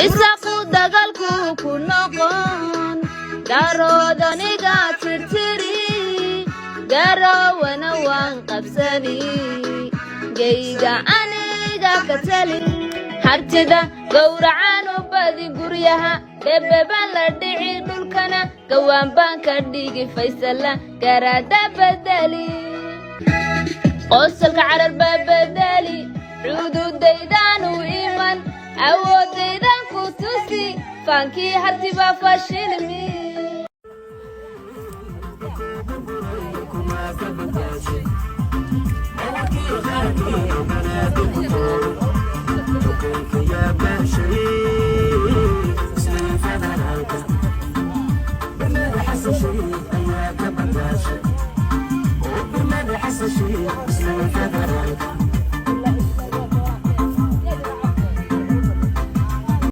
isaaqu dagaalku ku noqon garoodaniga tirtiri garowana waan qabsani geyga aniga ka tali hartida gowracaan u badi guryaha bebeban la dhici dhulkana gawaan baan ka dhigi faysala garaada bedeli qosalka carar baa bedeli cududaydan u iman awoodaydan ku tusi faankii harti baa fashilmi Okay.